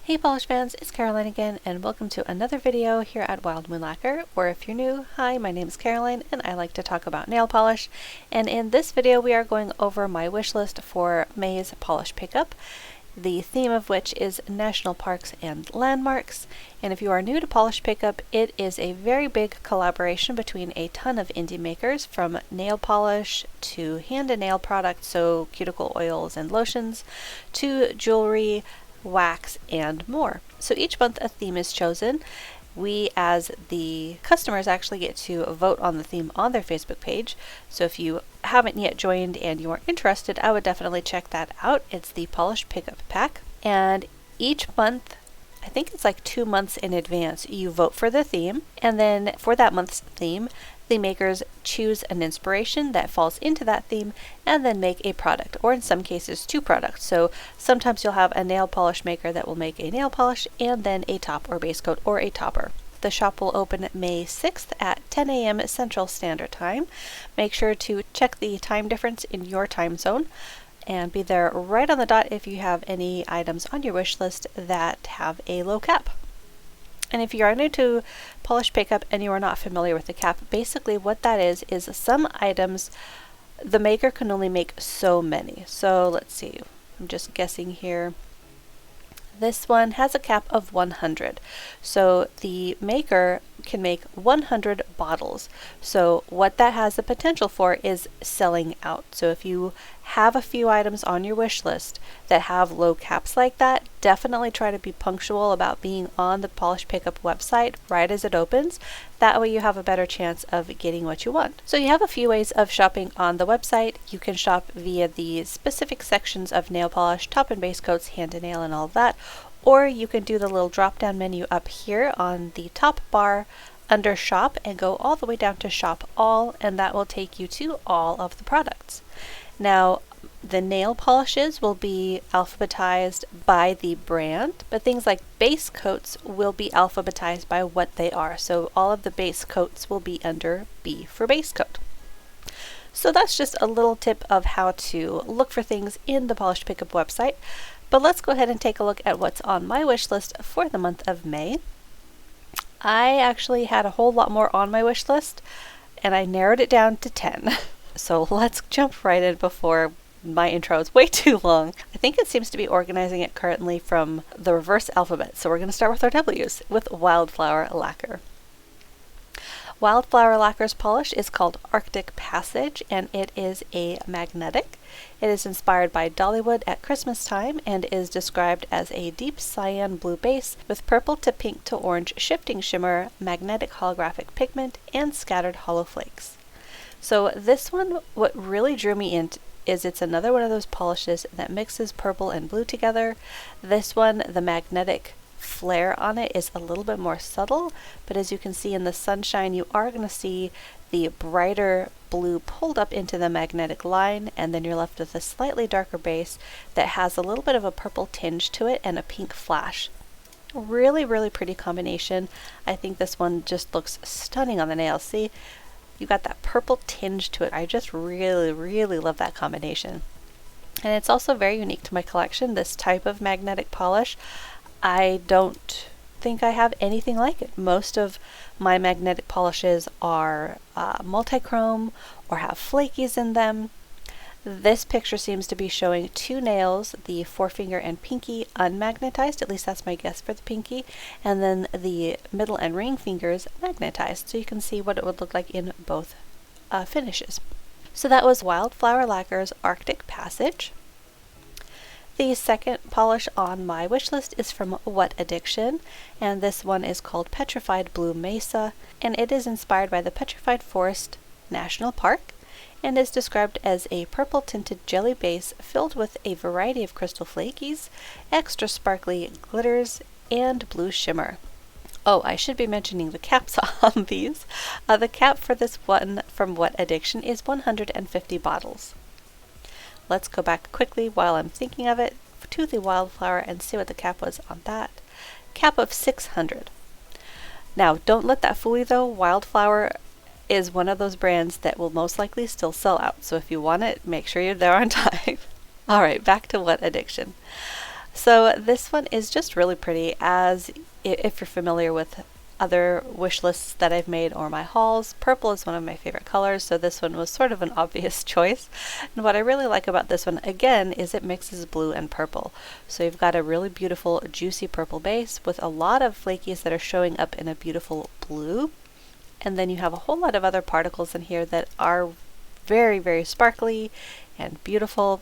Hey polish fans, it's Caroline again, and welcome to another video here at Wildflower Lacquer, or if you're new, hi, my name is Caroline and I like to talk about nail polish. And in this video we are going over my wish list for May's polish pickup, the theme of which is national parks and landmarks. And if you are new to polish pickup, it is a very big collaboration between a ton of indie makers, from nail polish to hand and nail products, so cuticle oils and lotions, to jewelry, wax, and more. So each month a theme is chosen. We as the customers actually get to vote on the theme on their Facebook page. So if you haven't yet joined and you are interested, I would definitely check that out. It's the Polish Pickup Pack. And each month, I think it's like 2 months in advance, you vote for the theme. And then for that month's theme, the makers choose an inspiration that falls into that theme and then make a product, or in some cases 2 products. So sometimes you'll have a nail polish maker that will make a nail polish and then a top or base coat or a topper. The shop will open May 6th at 10 a.m. Central Standard Time. Make sure to check the time difference in your time zone and be there right on the dot if you have any items on your wish list that have a low cap. And if you are new to polish pickup and you are not familiar with the cap, basically what that is some items the maker can only make so many. So let's see, I'm just guessing here. This one has a cap of 100. So the maker can make 100 bottles. So what that has the potential for is selling out. So if you have a few items on your wish list that have low caps like that, definitely try to be punctual about being on the Polish Pickup website right as it opens. That way you have a better chance of getting what you want. So you have a few ways of shopping on the website. You can shop via the specific sections of nail polish, top and base coats, hand and nail, and all of that. Or you can do the little drop down menu up here on the top bar under shop and go all the way down to shop all, and that will take you to all of the products. Now the nail polishes will be alphabetized by the brand, but things like base coats will be alphabetized by what they are. So all of the base coats will be under B for base coat. So that's just a little tip of how to look for things in the Polish Pickup website. But let's go ahead and take a look at what's on my wish list for the month of May. I actually had a whole lot more on my wish list, and I narrowed it down to 10. So let's jump right in before my intro is way too long. I think it seems to be organizing it currently from the reverse alphabet. So we're going to start with our W's, with Wildflower Lacquer. Wildflower Lacquer's polish is called Arctic Passage, and it is a magnetic. It is inspired by Dollywood at Christmas time and is described as a deep cyan blue base with purple to pink to orange shifting shimmer, magnetic holographic pigment, and scattered hollow flakes. So this one, what really drew me in is it's another one of those polishes that mixes purple and blue together. This one, the magnetic flare on it is a little bit more subtle, but as you can see in the sunshine, you are going to see the brighter blue pulled up into the magnetic line, and then you're left with a slightly darker base that has a little bit of a purple tinge to it and a pink flash. Really, really pretty combination. I think this one just looks stunning on the nails. See, you got that purple tinge to it. I just really, really love that combination. And it's also very unique to my collection, this type of magnetic polish. I don't think I have anything like it. Most of my magnetic polishes are multi-chrome or have flakies in them. This picture seems to be showing 2 nails, the forefinger and pinky unmagnetized, at least that's my guess for the pinky, and then the middle and ring fingers magnetized, so you can see what it would look like in both finishes. So that was Wildflower Lacquer's Arctic Passage. The second polish on my wish list is from What Addiction, and this one is called Petrified Blue Mesa, and it is inspired by the Petrified Forest National Park and is described as a purple tinted jelly base filled with a variety of crystal flakies, extra sparkly glitters, and blue shimmer. Oh, I should be mentioning the caps on these. The cap for this one from What Addiction is 150 bottles. Let's go back quickly while I'm thinking of it to the Wildflower and see what the cap was on that. Cap of 600. Now, don't let that fool you though. Wildflower is one of those brands that will most likely still sell out. So if you want it, make sure you're there on time. Alright, back to What Addiction. So this one is just really pretty, as if you're familiar with other wish lists that I've made or my hauls, purple is one of my favorite colors, so this one was sort of an obvious choice. And what I really like about this one, again, is it mixes blue and purple. So you've got a really beautiful juicy purple base with a lot of flakies that are showing up in a beautiful blue. And then you have a whole lot of other particles in here that are very, very sparkly and beautiful.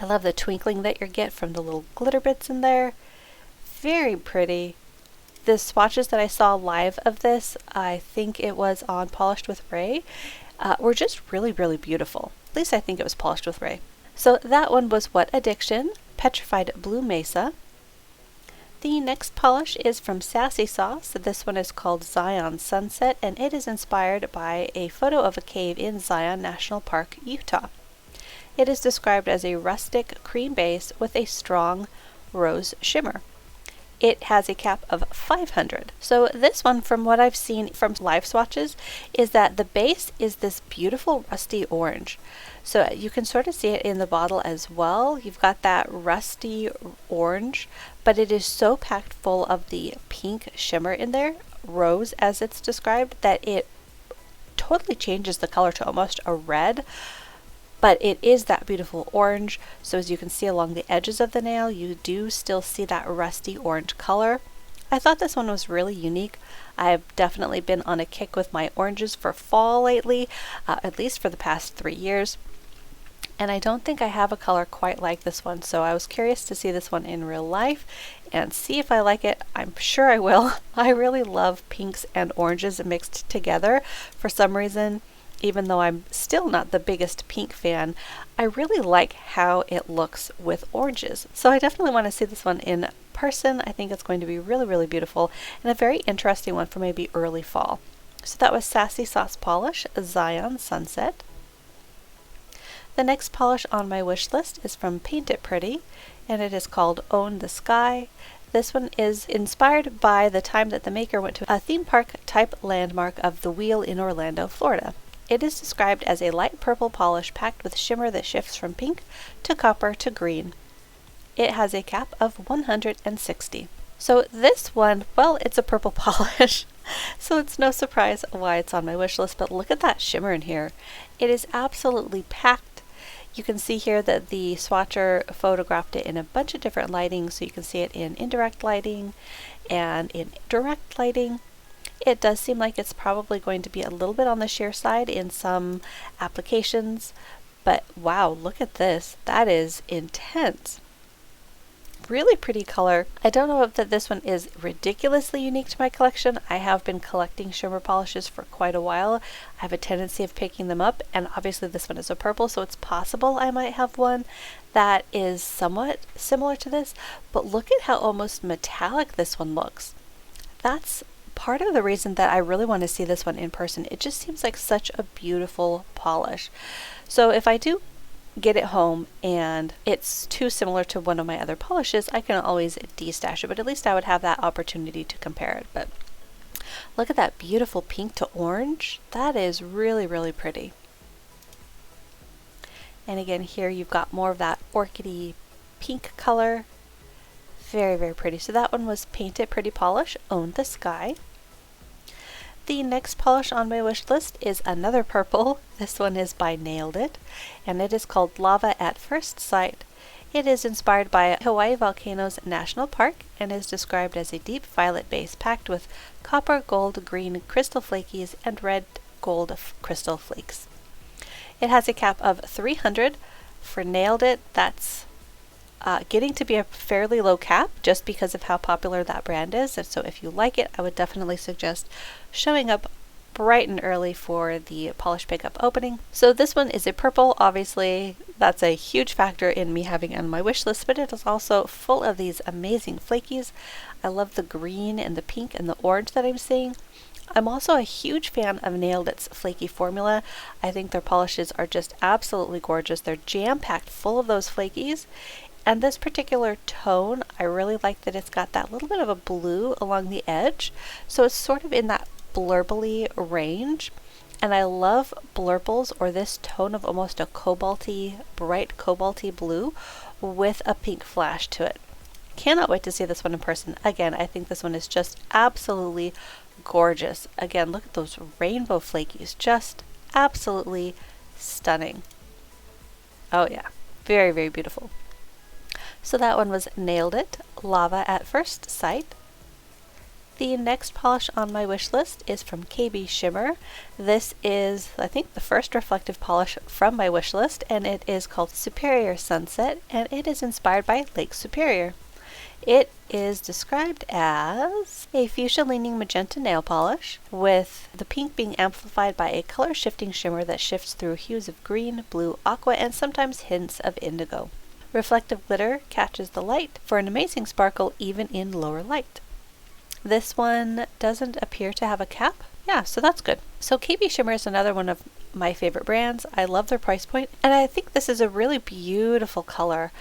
I love the twinkling that you get from the little glitter bits in there. Very pretty. The swatches that I saw live of this, I think it was on Polished with Ray, were just really, really beautiful. At least I think it was Polished with Ray. So that one was What Addiction, Petrified Blue Mesa. The next polish is from Sassy Sauce. This one is called Zion Sunset, and it is inspired by a photo of a cave in Zion National Park, Utah. It is described as a rustic cream base with a strong rose shimmer. It has a cap of 500. So this one, from what I've seen from live swatches, is that the base is this beautiful rusty orange. So you can sort of see it in the bottle as well. You've got that rusty orange, but it is so packed full of the pink shimmer in there, rose as it's described, that it totally changes the color to almost a red. But it is that beautiful orange, so as you can see along the edges of the nail, you do still see that rusty orange color. I thought this one was really unique. I've definitely been on a kick with my oranges for fall lately, at least for the past 3 years. And I don't think I have a color quite like this one, so I was curious to see this one in real life and see if I like it. I'm sure I will. I really love pinks and oranges mixed together for some reason. Even though I'm still not the biggest pink fan, I really like how it looks with oranges. So I definitely want to see this one in person. I think it's going to be really, really beautiful and a very interesting one for maybe early fall. So that was Sassy Sauce Polish, Zion Sunset. The next polish on my wish list is from Paint It Pretty, and it is called Own the Sky. This one is inspired by the time that the maker went to a theme park type landmark of the Wheel in Orlando, Florida. It is described as a light purple polish packed with shimmer that shifts from pink to copper to green. It has a cap of 160. So this one, well, it's a purple polish, so it's no surprise why it's on my wish list, but look at that shimmer in here. It is absolutely packed. You can see here that the swatcher photographed it in a bunch of different lighting, so you can see it in indirect lighting and in direct lighting. It does seem like it's probably going to be a little bit on the sheer side in some applications, but wow, look at this. That is intense. Really pretty color. I don't know if this one is ridiculously unique to my collection. I have been collecting shimmer polishes for quite a while. I have a tendency of picking them up, and obviously this one is a purple, so it's possible I might have one that is somewhat similar to this, but look at how almost metallic this one looks. That's part of the reason that I really want to see this one in person. It just seems like such a beautiful polish. So if I do get it home and it's too similar to one of my other polishes, I can always destash it, but at least I would have that opportunity to compare it. But look at that beautiful pink to orange. That is really, really pretty. And again, here you've got more of that orchidy pink color. Very, very pretty. So that one was Paint It Pretty Polish, Own the Sky. The next polish on my wish list is another purple. This one is by Nailed It, and it is called Lava at First Sight. It is inspired by Hawaii Volcanoes National Park and is described as a deep violet base packed with copper, gold, green crystal flakies and red gold crystal flakes. It has a cap of 300. For Nailed It, that's getting to be a fairly low cap just because of how popular that brand is, and so if you like it, I would definitely suggest showing up bright and early for the polish pickup opening. So this one is a purple. Obviously that's a huge factor in me having it on my wish list, but it is also full of these amazing flakies. I love the green and the pink and the orange that I'm seeing. I'm also a huge fan of Nailed It's flaky formula. I think their polishes are just absolutely gorgeous. They're jam-packed full of those flakies. And this particular tone, I really like that it's got that little bit of a blue along the edge. So it's sort of in that blurbly range. And I love blurples, or this tone of almost a cobalty, bright cobalty blue with a pink flash to it. Cannot wait to see this one in person. Again, I think this one is just absolutely gorgeous. Again, look at those rainbow flakies, just absolutely stunning. Oh yeah, very, very beautiful. So that one was Nailed It, Lava at First Sight. The next polish on my wish list is from KB Shimmer. This is, I think, the first reflective polish from my wish list, and it is called Superior Sunset, and it is inspired by Lake Superior. It is described as a fuchsia-leaning magenta nail polish, with the pink being amplified by a color-shifting shimmer that shifts through hues of green, blue, aqua, and sometimes hints of indigo. Reflective glitter catches the light for an amazing sparkle even in lower light. This one doesn't appear to have a cap. Yeah, so that's good. So KB Shimmer is another one of my favorite brands. I love their price point, and I think this is a really beautiful color.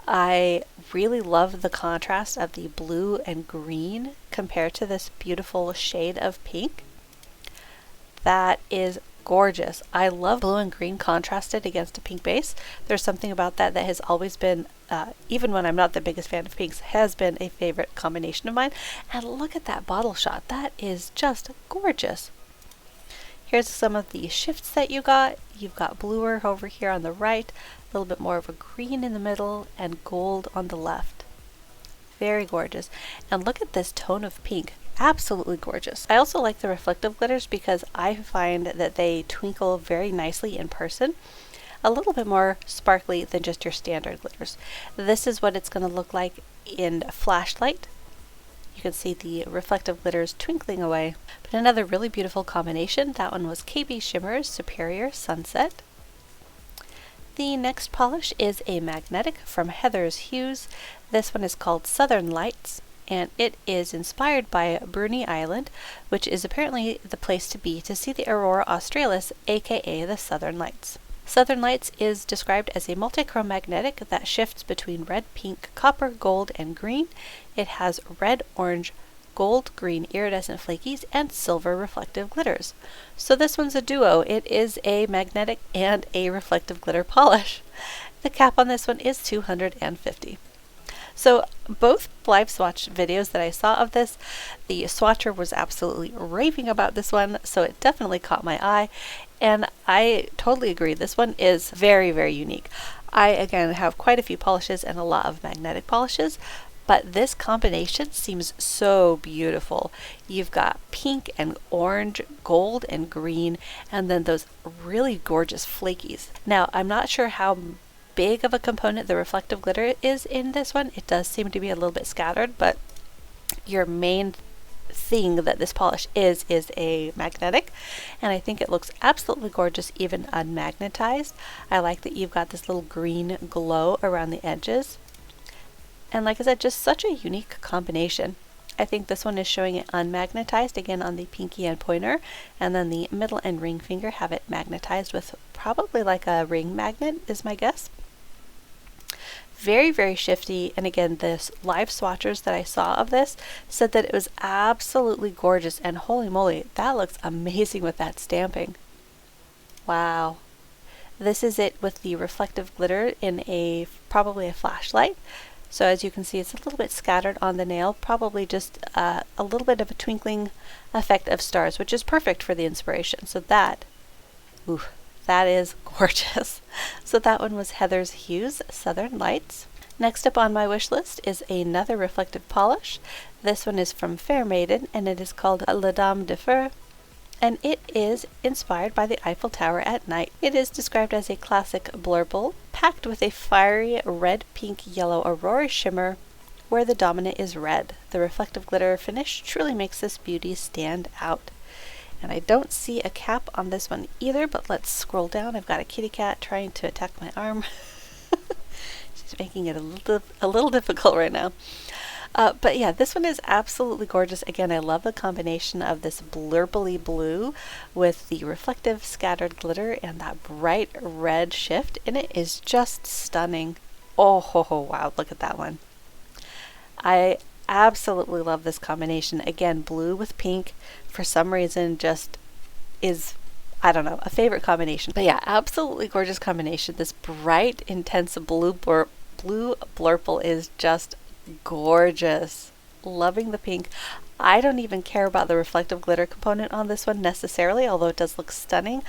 I really love the contrast of the blue and green compared to this beautiful shade of pink. That is gorgeous. I love blue and green contrasted against a pink base. There's something about that that has always been, even when I'm not the biggest fan of pinks, has been a favorite combination of mine. And look at that bottle shot. That is just gorgeous. Here's some of the shifts that you got. You've got bluer over here on the right, a little bit more of a green in the middle, and gold on the left. Very gorgeous. And look at this tone of pink. Absolutely gorgeous. I also like the reflective glitters because I find that they twinkle very nicely in person. A little bit more sparkly than just your standard glitters. This is what it's going to look like in flashlight. You can see the reflective glitters twinkling away. But another really beautiful combination. That one was KB Shimmer's Superior Sunset. The next polish is a magnetic from Heather's Hues. This one is called Southern Lights, and it is inspired by Bruny Island, which is apparently the place to be to see the Aurora Australis, aka the Southern Lights. Southern Lights is described as a multichrome magnetic that shifts between red, pink, copper, gold, and green. It has red, orange, gold, green iridescent flakies, and silver reflective glitters. So this one's a duo. It is a magnetic and a reflective glitter polish. The cap on this one is $250. So both live swatch videos that I saw of this, the swatcher was absolutely raving about this one, so it definitely caught my eye, and I totally agree. This one is very, very unique. I, again, have quite a few polishes and a lot of magnetic polishes, but this combination seems so beautiful. You've got pink and orange, gold and green, and then those really gorgeous flakies. Now, I'm not sure how big of a component the reflective glitter is in this one. It does seem to be a little bit scattered, but your main thing that this polish is a magnetic, and I think it looks absolutely gorgeous even unmagnetized. I like that you've got this little green glow around the edges, and like I said, just such a unique combination. I think this one is showing it unmagnetized again on the pinky and pointer, and then the middle and ring finger have it magnetized with probably like a ring magnet is my guess. Very, very shifty, and again, this live swatchers that I saw of this said that it was absolutely gorgeous, and holy moly, that looks amazing with that stamping. Wow. This is it with the reflective glitter in probably a flashlight. So as you can see, it's a little bit scattered on the nail, probably just a little bit of a twinkling effect of stars, which is perfect for the inspiration. So that is gorgeous. So that one was Heather's Hues, Southern Lights. Next up on my wish list is another reflective polish. This one is from Fair Maiden, and it is called La Dame de Feu, and it is inspired by the Eiffel Tower at night. It is described as a classic blurple, packed with a fiery red, pink, yellow aurora shimmer where the dominant is red. The reflective glitter finish truly makes this beauty stand out. And I don't see a cap on this one either, but let's scroll down. I've got a kitty cat trying to attack my arm. She's making it a little difficult right now. But yeah, this one is absolutely gorgeous. Again, I love the combination of this blurply blue with the reflective scattered glitter and that bright red shift, and it is just stunning. Oh, wow, look at that one. I absolutely love this combination. Again, blue with pink for some reason just is, I don't know, a favorite combination. But yeah, absolutely gorgeous combination. This bright, intense blue blurple is just gorgeous. Loving the pink. I don't even care about the reflective glitter component on this one necessarily, although it does look stunning.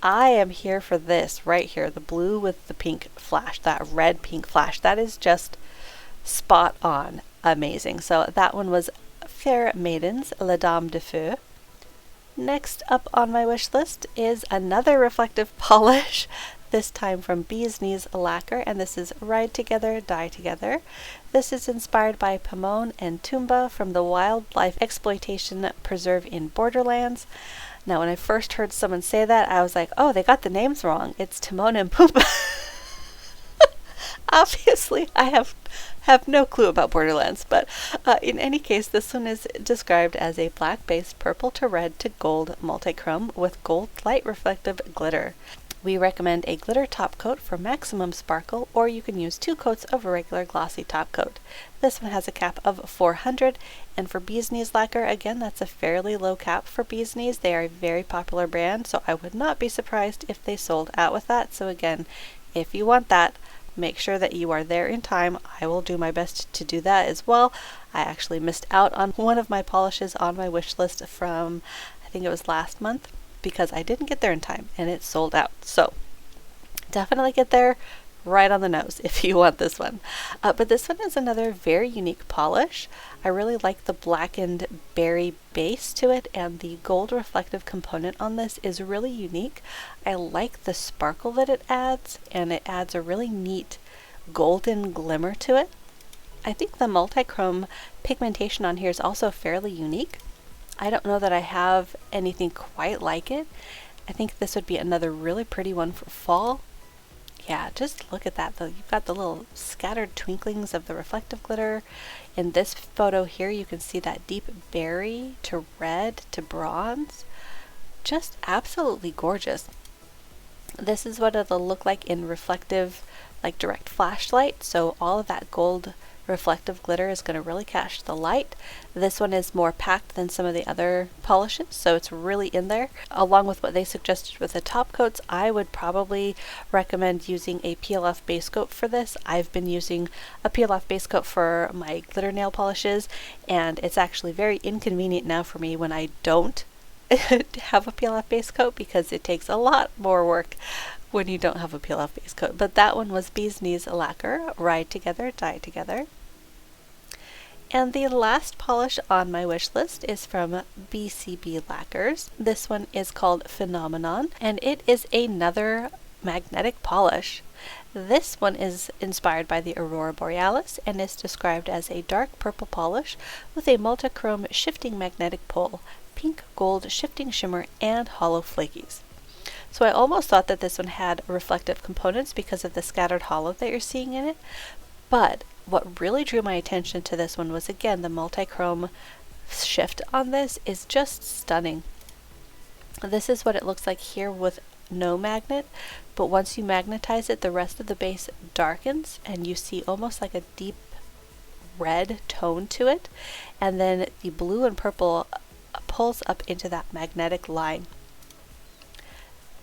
I am here for this right here, the blue with the pink flash, that red pink flash. That is just spot on amazing. So that one was Fair Maidens, La Dame de Feu. Next up on my wish list is another reflective polish, this time from Bee's Knees Lacquer, and this is Ride Together, Die Together. This is inspired by Pomone and Tumba from the Wildlife Exploitation Preserve in Borderlands. Now, when I first heard someone say that, I was like, oh, they got the names wrong. It's Timon and Pumbaa. Obviously, I have no clue about Borderlands, but in any case, this one is described as a black-based purple to red to gold multi-chrome with gold light reflective glitter. We recommend a glitter top coat for maximum sparkle, or you can use 2 coats of a regular glossy top coat. This one has a cap of 400, and for Bee's Knees Lacquer, again, that's a fairly low cap for Bee's Knees. They are a very popular brand, so I would not be surprised if they sold out with that. So again, if you want that, make sure that you are there in time. I will do my best to do that as well. I actually missed out on one of my polishes on my wish list from, I think it was last month, because I didn't get there in time and it sold out. So definitely get there right on the nose if you want this one. But this one is another very unique polish. I really like the blackened berry base to it, and the gold reflective component on this is really unique. I like the sparkle that it adds, and it adds a really neat golden glimmer to it. I think the multi-chrome pigmentation on here is also fairly unique. I don't know that I have anything quite like it. I think this would be another really pretty one for fall. Yeah, just look at that though. You've got the little scattered twinklings of the reflective glitter. In this photo here, you can see that deep berry to red to bronze. Just absolutely gorgeous. This is what it'll look like in reflective, like direct flashlight. So all of that gold reflective glitter is going to really catch the light. This one is more packed than some of the other polishes, so it's really in there. Along with what they suggested with the top coats, I would probably recommend using a PLF base coat for this. I've been using a PLF base coat for my glitter nail polishes, and it's actually very inconvenient now for me when I don't have a PLF base coat, because it takes a lot more work when you don't have a PLF base coat. But that one was Bee's Knees Lacquer, Ride Together, Die Together. And the last polish on my wish list is from BCB Lacquers. This one is called Phenomenon, and it is another magnetic polish. This one is inspired by the Aurora Borealis and is described as a dark purple polish with a multichrome shifting magnetic pole, pink gold shifting shimmer, and hollow flakies. So I almost thought that this one had reflective components because of the scattered hollow that you're seeing in it, but what really drew my attention to this one was, again, the multi-chrome shift on this is just stunning. This is what it looks like here with no magnet, but once you magnetize it, the rest of the base darkens and you see almost like a deep red tone to it, and then the blue and purple pulls up into that magnetic line.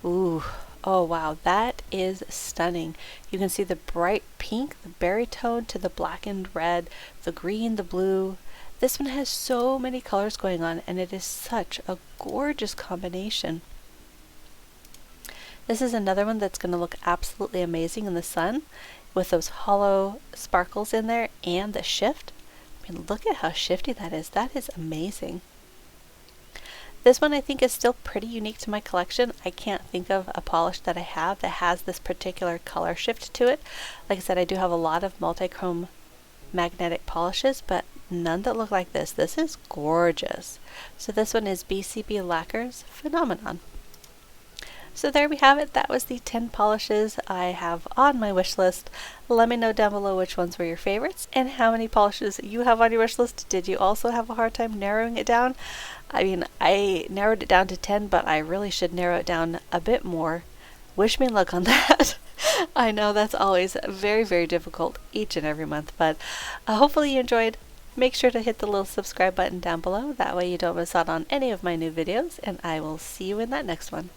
Ooh, oh wow, that is stunning. You can see the bright pink, the berry tone to the blackened red, the green, the blue. This one has so many colors going on, and it is such a gorgeous combination. This is another one that's going to look absolutely amazing in the sun with those hollow sparkles in there and the shift. I mean, look at how shifty that is. That is amazing. This one I think is still pretty unique to my collection. I can't think of a polish that I have that has this particular color shift to it. Like I said, I do have a lot of multi-chrome magnetic polishes, but none that look like this. This is gorgeous. So this one is BCB Lacquer's Phenomenon. So there we have it. That was the 10 polishes I have on my wish list. Let me know down below which ones were your favorites and how many polishes you have on your wish list. Did you also have a hard time narrowing it down? I mean, I narrowed it down to 10, but I really should narrow it down a bit more. Wish me luck on that. I know that's always very, very difficult each and every month, but hopefully you enjoyed. Make sure to hit the little subscribe button down below. That way you don't miss out on any of my new videos, and I will see you in that next one.